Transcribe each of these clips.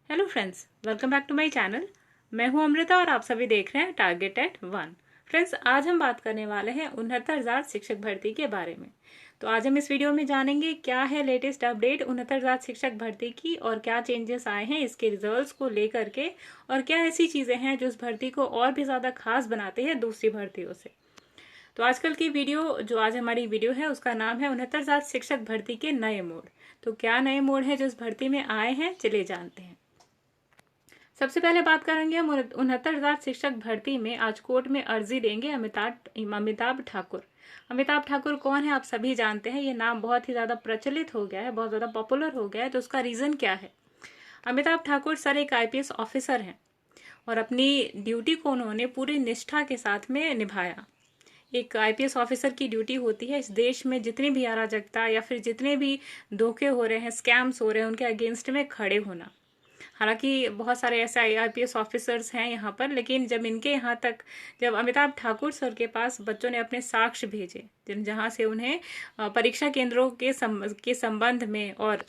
Hello friends, welcome back to my channel. मैं हूं अमृता और आप सभी देख रहे हैं टारगेट एट 1। फ्रेंड्स, आज हम बात करने वाले हैं 69,000 शिक्षक भर्ती के बारे में। तो आज हम इस वीडियो में जानेंगे क्या है लेटेस्ट अपडेट 69,000 शिक्षक भर्ती की और क्या चेंजेस आए हैं इसके रिजल्ट्स को लेकर के, और क्या ऐसी चीजें हैं जो इस भर्ती को और भी ज्यादा खास बनाते हैं दूसरी भर्तियों से। तो आजकल की वीडियो जो आज हमारी वीडियो है उसका नाम है 69,000 शिक्षक भर्ती के नए मोड। तो क्या नए मोड है जो इस भर्ती में आए हैं, चलिए जानते हैं। सबसे पहले बात करेंगे हम 69,000 शिक्षक भर्ती में। आज कोर्ट में अर्जी देंगे अमिताभ ठाकुर। अमिताभ ठाकुर कौन है आप सभी जानते हैं। ये नाम बहुत ही ज्यादा प्रचलित हो गया है, बहुत ज्यादा पॉपुलर हो गया है। तो उसका रीजन क्या है? अमिताभ ठाकुर सर एक आईपीएस ऑफिसर हैं और अपनी ड्यूटी को उन्होंने पूरी निष्ठा के साथ में निभाया। एक आईपीएस ऑफिसर की ड्यूटी होती है इस देश में जितनी भी अराजकता या फिर जितने भी धोखे हो रहे हैं, स्कैम्स हो रहे हैं, उनके अगेंस्ट में खड़े होना। हालांकि बहुत सारे ऐसे आईपीएस ऑफिसर्स हैं यहाँ पर, लेकिन जब अमिताभ ठाकुर सर के पास बच्चों ने अपने साक्ष्य भेजे, जहाँ से उन्हें परीक्षा केंद्रों के संबंध में और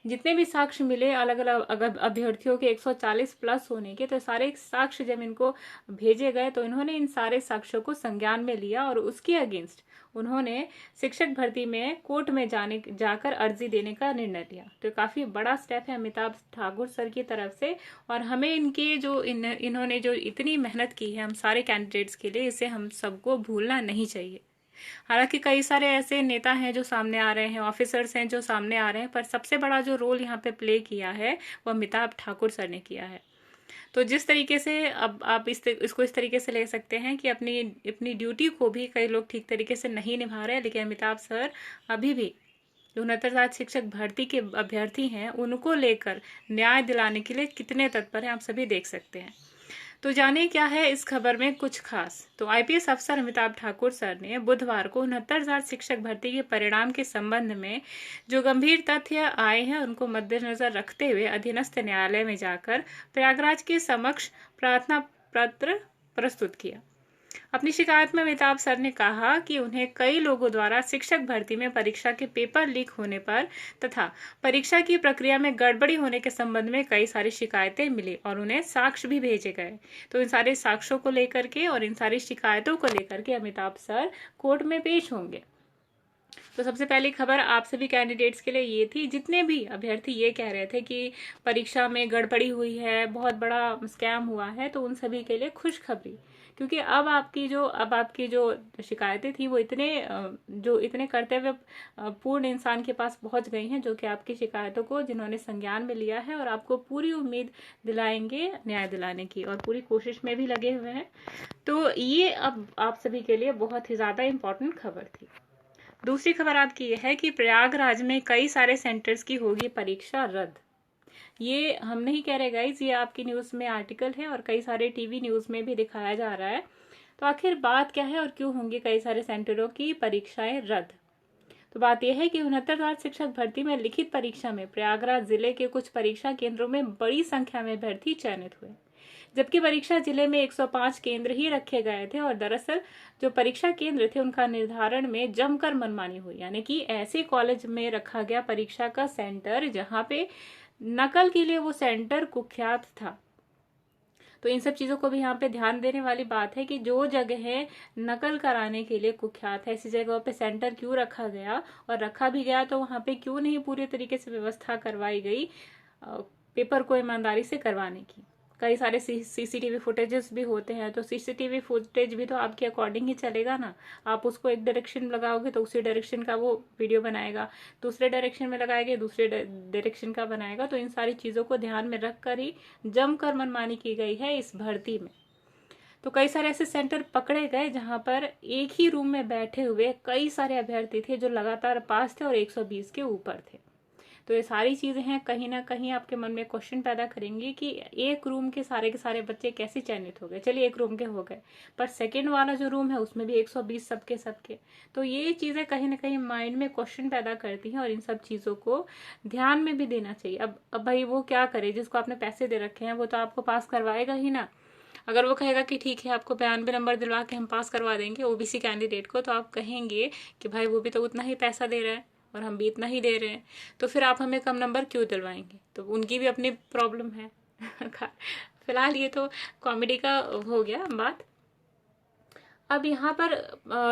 जितने भी साक्ष्य मिले अलग अलग अभ्यर्थियों के 140 प्लस होने के, तो सारे साक्ष्य जब इनको भेजे गए तो इन्होंने इन सारे साक्ष्यों को संज्ञान में लिया और उसके अगेंस्ट उन्होंने शिक्षक भर्ती में कोर्ट में जाकर अर्जी देने का निर्णय लिया। तो काफी बड़ा स्टेप है अमिताभ ठाकुर सर की तरफ से, और हमें इनके जो इन्होंने जो इतनी मेहनत की है हम सारे कैंडिडेट्स के लिए, इसे हम सबको भूलना नहीं चाहिए। हालांकि कई सारे ऐसे नेता हैं जो सामने आ रहे हैं, ऑफिसर्स हैं जो सामने आ रहे हैं, पर सबसे बड़ा जो रोल यहाँ पे प्ले किया है वो अमिताभ ठाकुर सर ने किया है। तो जिस तरीके से अब आप इसको इस तरीके से ले सकते हैं कि अपनी अपनी ड्यूटी को भी कई लोग ठीक तरीके से नहीं निभा रहे हैं, लेकिन अमिताभ सर अभी भी जो 69,000 शिक्षक भर्ती के अभ्यर्थी हैं उनको लेकर न्याय दिलाने के लिए कितने तत्पर हैं आप सभी देख सकते हैं। तो जाने क्या है इस खबर में कुछ खास। तो आईपीएस अफसर अमिताभ ठाकुर सर ने बुधवार को 69,000 शिक्षक भर्ती के परिणाम के संबंध में जो गंभीर तथ्य आए हैं उनको मद्देनजर रखते हुए अधीनस्थ न्यायालय में जाकर प्रयागराज के समक्ष प्रार्थना पत्र प्रस्तुत किया। अपनी शिकायत में अमिताभ सर ने कहा कि उन्हें कई लोगों द्वारा शिक्षक भर्ती में परीक्षा के पेपर लीक होने पर तथा परीक्षा की प्रक्रिया में गड़बड़ी होने के संबंध में कई सारी शिकायतें मिली और उन्हें साक्ष्य भी भेजे गए। तो इन सारे साक्ष्यों को लेकर के और इन सारी शिकायतों को लेकर के अमिताभ सर कोर्ट में पेश होंगे। तो सबसे पहली खबर आप सभी कैंडिडेट्स के लिए ये थी, जितने भी अभ्यर्थी ये कह रहे थे कि परीक्षा में गड़बड़ी हुई है, बहुत बड़ा स्कैम हुआ है, तो उन सभी के लिए खुशखबरी, क्योंकि अब आपकी जो शिकायतें थी वो इतने कर्तव्य पूर्ण इंसान के पास पहुंच गई हैं, जो कि आपकी शिकायतों को जिन्होंने संज्ञान में लिया है और आपको पूरी उम्मीद दिलाएंगे न्याय दिलाने की और पूरी कोशिश में भी लगे हुए हैं। तो ये अब आप सभी के लिए बहुत ही ज्यादा इंपॉर्टेंट खबर थी। दूसरी खबर आपकी यह है कि प्रयागराज में कई सारे सेंटर्स की होगी परीक्षा रद्द। ये हम नहीं कह रहे गाइज, ये आपकी न्यूज में आर्टिकल है और कई सारे टीवी न्यूज में भी दिखाया जा रहा है। तो आखिर बात क्या है और क्यों होंगी कई सारे सेंटरों की परीक्षाएं रद्द? तो बात यह है कि 69,000 शिक्षक भर्ती में लिखित परीक्षा में प्रयागराज जिले के कुछ परीक्षा केंद्रों में बड़ी संख्या में अभ्यर्थी चयनित हुए, जबकि परीक्षा जिले में 105 केंद्र ही रखे गए थे। और दरअसल जो परीक्षा केंद्र थे उनका निर्धारण में जमकर मनमानी हुई, यानी कि ऐसे कॉलेज में रखा गया परीक्षा का सेंटर जहां पे नकल के लिए वो सेंटर कुख्यात था। तो इन सब चीजों को भी यहाँ पे ध्यान देने वाली बात है कि जो जगह नकल कराने के लिए कुख्यात है, ऐसी जगह पे सेंटर क्यों रखा गया, और रखा भी गया तो वहां पे क्यों नहीं पूरी तरीके से व्यवस्था करवाई गई पेपर को ईमानदारी से करवाने की। कई सारे सीसीटीवी फुटेजेस भी होते हैं, तो सीसीटीवी फुटेज भी तो आपके अकॉर्डिंग ही चलेगा ना। आप उसको एक डायरेक्शन लगाओगे तो उसी डायरेक्शन का वो वीडियो बनाएगा, दूसरे डायरेक्शन में लगाएंगे दूसरे डायरेक्शन का बनाएगा। तो इन सारी चीजों को ध्यान में रखकर ही जमकर मनमानी की गई है इस भर्ती में। तो कई सारे ऐसे सेंटर पकड़े गए जहां पर एक ही रूम में बैठे हुए कई सारे अभ्यर्थी थे जो लगातार पास थे और 120 के ऊपर थे। तो ये सारी चीजें हैं कहीं ना कहीं आपके मन में क्वेश्चन पैदा करेंगी कि एक रूम के सारे बच्चे कैसे चयनित हो गए। चलिए एक रूम के हो गए, पर सेकंड वाला जो रूम है उसमें भी 120 सबके। तो ये चीजें कहीं ना कहीं माइंड में क्वेश्चन पैदा करती हैं और इन सब चीजों को ध्यान में भी देना चाहिए। अब भाई वो क्या करे, जिसको आपने पैसे दे रखे हैं वो तो आपको पास करवाएगा ही ना। अगर वो कहेगा कि ठीक है आपको 92 नंबर दिलवा के हम पास करवा देंगे ओबीसी कैंडिडेट को, तो आप कहेंगे कि भाई वो भी तो उतना ही पैसा दे रहा है, और हम भी इतना ही दे रहे हैं, तो फिर आप हमें कम नंबर क्यों दिलवाएंगे? तो उनकी भी अपनी प्रॉब्लम है। फिलहाल ये तो कॉमेडी का हो गया बात। अब यहाँ पर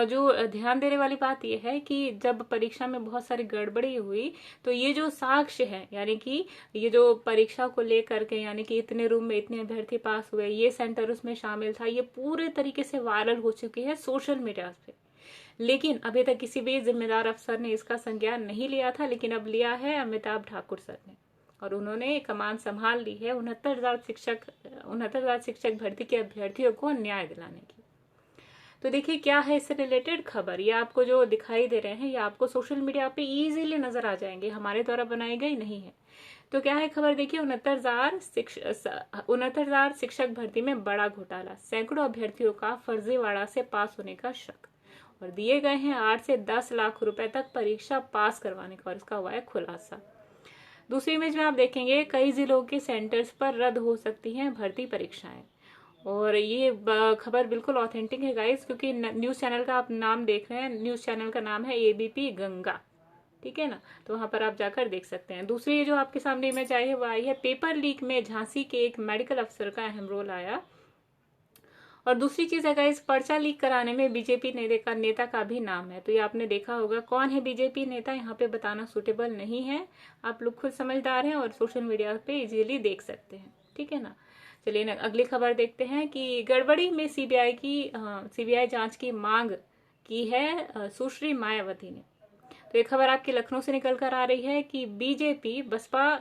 जो ध्यान देने वाली बात यह है कि जब परीक्षा में बहुत सारी गड़बड़ी हुई, तो ये जो साक्ष्य है, यानी कि ये जो परीक्षा को लेकर के, यानी कि इतने रूम में इतने अभ्यर्थी पास हुए, ये सेंटर उसमें शामिल था, ये पूरे तरीके से वायरल हो चुकी है सोशल मीडिया पे। लेकिन अभी तक किसी भी जिम्मेदार अफसर ने इसका संज्ञान नहीं लिया था, लेकिन अब लिया है अमिताभ ठाकुर सर ने, और उन्होंने कमान संभाल ली है 69,000 शिक्षक भर्ती के अभ्यर्थियों को न्याय दिलाने की। तो देखिए क्या है इससे रिलेटेड खबर, ये आपको जो दिखाई दे रहे हैं ये आपको सोशल मीडिया पे इजीली नजर आ जाएंगे, हमारे द्वारा बनाई गई नहीं है। तो क्या है खबर, देखिए 69,000 शिक्षक भर्ती में बड़ा घोटाला, सैकड़ों अभ्यर्थियों का फर्जीवाड़ा से पास होने का शक, और दिए गए हैं 8 से 10 लाख रुपए तक परीक्षा पास करवाने का, और इसका हुआ है खुलासा। दूसरी इमेज में आप देखेंगे कई जिलों के सेंटर्स पर रद्द हो सकती हैं भर्ती परीक्षाएं, और ये खबर बिल्कुल ऑथेंटिक है गाइस, क्योंकि न्यूज चैनल का आप नाम देख रहे हैं, न्यूज चैनल का नाम है एबीपी गंगा, ठीक है ना, तो वहां पर आप जाकर देख सकते हैं। दूसरी जो आपके सामने इमेज आई है वो आई है पेपर लीक में झांसी के एक मेडिकल अफसर का अहम रोल आया। और दूसरी चीज है गाइस, पर्चा लीक कराने में बीजेपी नेता का भी नाम है। तो ये आपने देखा होगा, कौन है बीजेपी नेता यहाँ पे बताना सूटेबल नहीं है, आप लोग खुद समझदार हैं और सोशल मीडिया पे इजीली देख सकते हैं, ठीक है ना। चलिए ना अगली खबर देखते हैं कि गड़बड़ी में सीबीआई जांच की मांग की है सुश्री मायावती ने। तो ये खबर आपकी लखनऊ से निकल कर आ रही है कि बीजेपी बसपा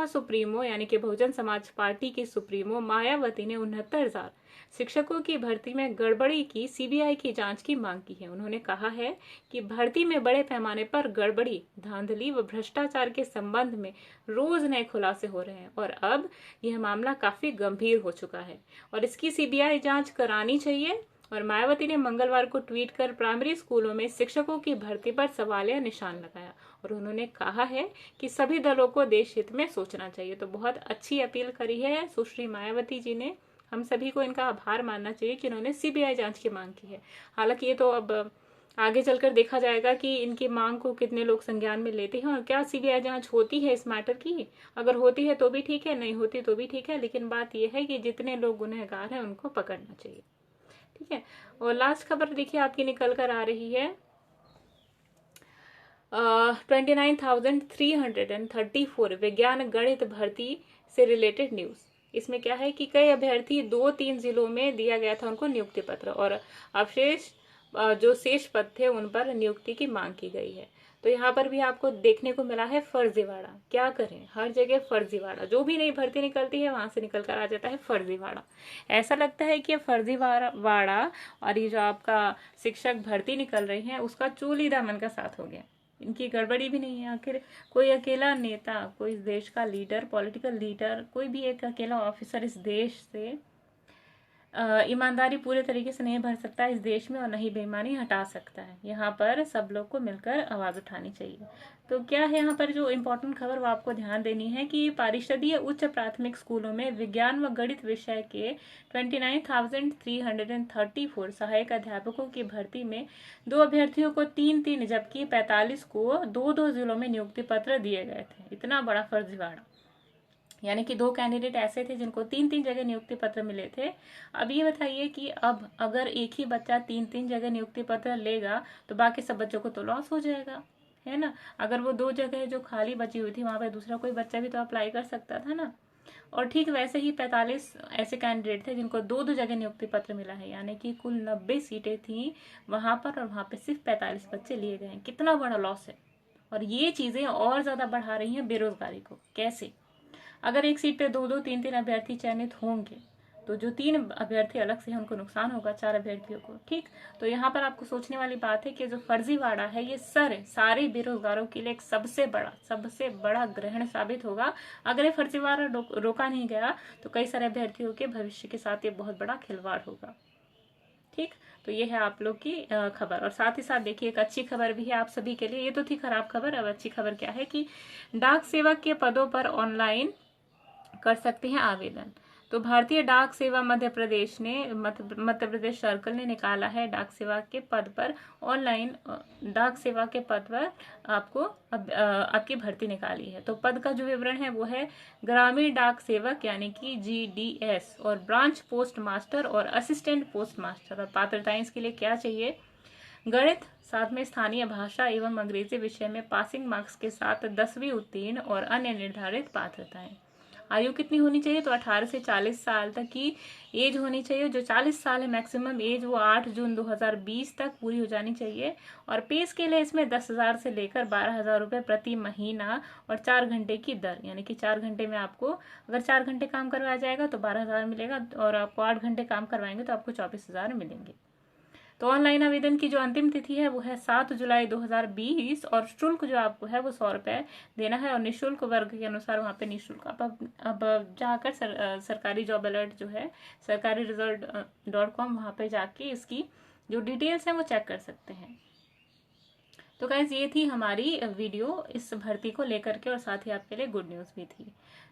सुप्रीमो यानी कि बहुजन समाज पार्टी की सुप्रीमो मायावती ने 69,000 शिक्षकों की भर्ती में गड़बड़ी की सीबीआई की जांच की मांग की है। उन्होंने कहा है कि भर्ती में बड़े पैमाने पर गड़बड़ी, धांधली व भ्रष्टाचार के संबंध में रोज नए खुलासे हो रहे हैं, और अब यह मामला काफी गंभीर हो चुका है और इसकी सीबीआई जांच करानी चाहिए। और मायावती ने मंगलवार को ट्वीट कर प्राइमरी स्कूलों में शिक्षकों की भर्ती पर सवालिया निशान लगाया, और उन्होंने कहा है कि सभी दलों को देश हित में सोचना चाहिए। तो बहुत अच्छी अपील करी है सुश्री मायावती जी ने, हम सभी को इनका आभार मानना चाहिए कि उन्होंने सीबीआई जांच की मांग की है। हालांकि ये तो अब आगे चलकर देखा जाएगा कि इनकी मांग को कितने लोग संज्ञान में लेते हैं और क्या सीबीआई जांच होती है इस मैटर की। अगर होती है तो भी ठीक है, नहीं होती तो भी ठीक है, लेकिन बात यह है कि जितने लोग गुनहगार हैं उनको पकड़ना चाहिए, ठीक है। और लास्ट खबर देखिए आपकी निकल कर आ रही है 29,334 विज्ञान गणित भर्ती से रिलेटेड न्यूज। इसमें क्या है कि कई अभ्यर्थी 2-3 जिलों में दिया गया था उनको नियुक्ति पत्र, और अवशेष जो शेष पद थे उन पर नियुक्ति की मांग की गई है। तो यहाँ पर भी आपको देखने को मिला है फर्जीवाड़ा। क्या करें, हर जगह फर्जीवाड़ा, जो भी नई भर्ती निकलती है वहां से निकल कर आ जाता है फर्जीवाड़ा। ऐसा लगता है कि ये फर्जीवाड़ा और ये जो आपका शिक्षक भर्ती निकल रही है उसका चूली दामन का साथ हो गया, इनकी गड़बड़ी भी नहीं है। आखिर कोई अकेला नेता, कोई इस देश का लीडर, पॉलिटिकल लीडर, कोई भी एक अकेला ऑफिसर इस देश से ईमानदारी पूरे तरीके से नहीं भर सकता इस देश में, और नहीं बेईमानी हटा सकता है। यहाँ पर सब लोग को मिलकर आवाज उठानी चाहिए। तो क्या है यहाँ पर जो इम्पोर्टेंट खबर वो आपको ध्यान देनी है कि परिषदीय उच्च प्राथमिक स्कूलों में विज्ञान व गणित विषय के 29,334 सहायक अध्यापकों की भर्ती में 2 अभ्यर्थियों को 3-3 जबकि 45 को 2-2 जिलों में नियुक्ति पत्र दिए गए थे। इतना बड़ा फर्जीवाड़ा, यानी कि 2 कैंडिडेट ऐसे थे जिनको 3-3 जगह नियुक्ति पत्र मिले थे। अब ये बताइए कि अब अगर एक ही बच्चा 3-3 जगह नियुक्ति पत्र लेगा तो बाकी सब बच्चों को तो लॉस हो जाएगा, है ना। अगर वो 2 जगह जो खाली बची हुई थी वहां पर दूसरा कोई बच्चा भी तो अप्लाई कर सकता था ना। और ठीक वैसे ही 45 ऐसे कैंडिडेट थे जिनको 2-2 जगह नियुक्ति पत्र मिला है, यानी कि कुल 90 सीटें थी वहां पर, और वहां पे सिर्फ 45 बच्चे लिए गए हैं। कितना बड़ा लॉस है। और ये चीजें और ज्यादा बढ़ा रही हैं बेरोजगारी को। कैसे? अगर एक सीट पे 2-2, 3-3 अभ्यर्थी चयनित होंगे तो जो 3 अभ्यर्थी अलग से हैं उनको नुकसान होगा 4 अभ्यर्थियों को, ठीक। तो यहाँ पर आपको सोचने वाली बात है कि जो फर्जीवाड़ा है ये सारे बेरोजगारों के लिए एक सबसे बड़ा ग्रहण साबित होगा। अगर ये फर्जीवाड़ा रोका नहीं गया तो कई सारे अभ्यर्थियों के भविष्य के साथ ये बहुत बड़ा खिलवाड़ होगा, ठीक। तो ये है आप लोग की खबर। और साथ ही साथ देखिए एक अच्छी खबर भी है आप सभी के लिए। ये तो थी खराब खबर, अब अच्छी खबर क्या है कि डाक सेवक के पदों पर ऑनलाइन कर सकते हैं आवेदन। तो भारतीय डाक सेवा मध्य प्रदेश ने मध्य प्रदेश सर्कल ने निकाला है डाक सेवा के पद पर ऑनलाइन डाक सेवा के पद पर आपको आपकी भर्ती निकाली है। तो पद का जो विवरण है वो है ग्रामीण डाक सेवक यानी कि GDS और ब्रांच पोस्ट मास्टर और असिस्टेंट पोस्ट मास्टर। और पात्रताएं इसके लिए क्या चाहिए, गणित, साथ में स्थानीय भाषा एवं अंग्रेजी विषय में पासिंग मार्क्स के साथ 10वीं उत्तीर्ण और अन्य निर्धारित पात्रताएं। आयु कितनी होनी चाहिए, तो 18 से 40 साल तक की एज होनी चाहिए। जो 40 साल है मैक्सिमम एज वो 8 जून 2020 तक पूरी हो जानी चाहिए। और पे स्केल है इसमें 10,000 से लेकर 12,000 रुपये प्रति महीना और 4 घंटे की दर, यानी कि 4 घंटे में आपको अगर 4 घंटे काम करवाया जाएगा तो 12,000 मिलेगा और आपको 8 घंटे काम करवाएंगे तो आपको 24,000 मिलेंगे। तो ऑनलाइन आवेदन की जो अंतिम तिथि है वो है 7 जुलाई 2020 और शुल्क जो आपको है वो 100 रुपये देना है। और निःशुल्क वर्ग के अनुसार वहाँ पे निःशुल्क अब जाकर सरकारी जॉब अलर्ट जो है सरकारी रिजल्ट.com वहाँ पे जाके इसकी जो डिटेल्स हैं वो चेक कर सकते हैं। तो गाइज ये थी हमारी वीडियो इस भर्ती को लेकर के और साथ ही आपके लिए गुड न्यूज़ भी थी।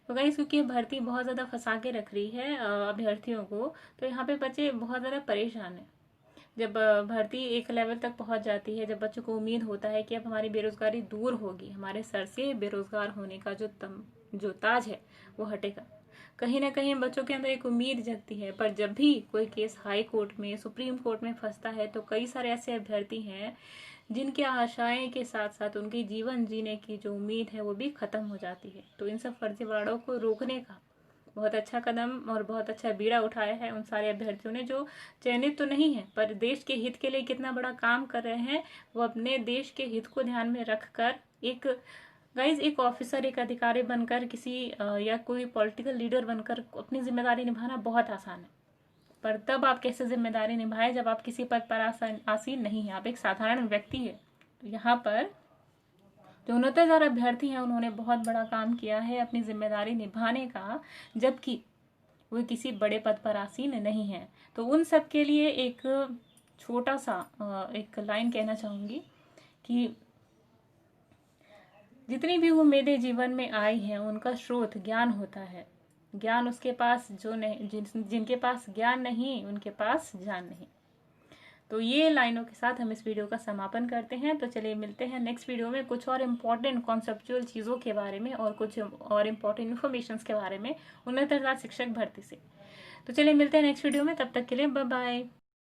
तो गाइज क्योंकि भर्ती बहुत ज़्यादा फंसा के रख रही है अभ्यर्थियों को, तो यहाँ पे बच्चे बहुत ज़्यादा परेशान हैं। जब भर्ती एक लेवल तक पहुंच जाती है, जब बच्चों को उम्मीद होता है कि अब हमारी बेरोजगारी दूर होगी, हमारे सर से बेरोजगार होने का जो ताज है वो हटेगा, कहीं ना कहीं बच्चों के अंदर एक उम्मीद जगती है। पर जब भी कोई केस हाई कोर्ट में, सुप्रीम कोर्ट में फंसता है तो कई सारे ऐसे अभ्यर्थी हैं जिनकी आशाएं के साथ साथ उनकी जीवन जीने की जो उम्मीद है वो भी खत्म हो जाती है। तो इन सब फर्जीवाड़ों को रोकने का बहुत अच्छा कदम और बहुत अच्छा बीड़ा उठाया है उन सारे अभ्यर्थियों ने जो चयनित तो नहीं है पर देश के हित के लिए कितना बड़ा काम कर रहे हैं। वो अपने देश के हित को ध्यान में रखकर एक ऑफिसर, एक अधिकारी बनकर किसी या कोई पॉलिटिकल लीडर बनकर अपनी जिम्मेदारी निभाना बहुत आसान है। पर तब आप कैसे जिम्मेदारी निभाएं जब आप किसी पद पर आसीन नहीं है, आप एक साधारण व्यक्ति है। तो यहाँ पर जो 69,000 अभ्यर्थी हैं उन्होंने बहुत बड़ा काम किया है अपनी जिम्मेदारी निभाने का, जबकि वो किसी बड़े पद पर आसीन नहीं है। तो उन सब के लिए एक छोटा सा एक लाइन कहना चाहूंगी कि जितनी भी उम्मीदें जीवन में आई हैं उनका स्रोत ज्ञान होता है। ज्ञान उसके पास जो नहीं, जिनके पास ज्ञान नहीं उनके पास जान नहीं। तो ये लाइनों के साथ हम इस वीडियो का समापन करते हैं। तो चलिए मिलते हैं नेक्स्ट वीडियो में कुछ और इम्पोर्टेंट कॉन्सेप्चुअल चीज़ों के बारे में और कुछ और इम्पोर्टेंट इन्फॉर्मेशन के बारे में 69,000 शिक्षक भर्ती से। तो चलिए मिलते हैं नेक्स्ट वीडियो में, तब तक के लिए बाय बाय।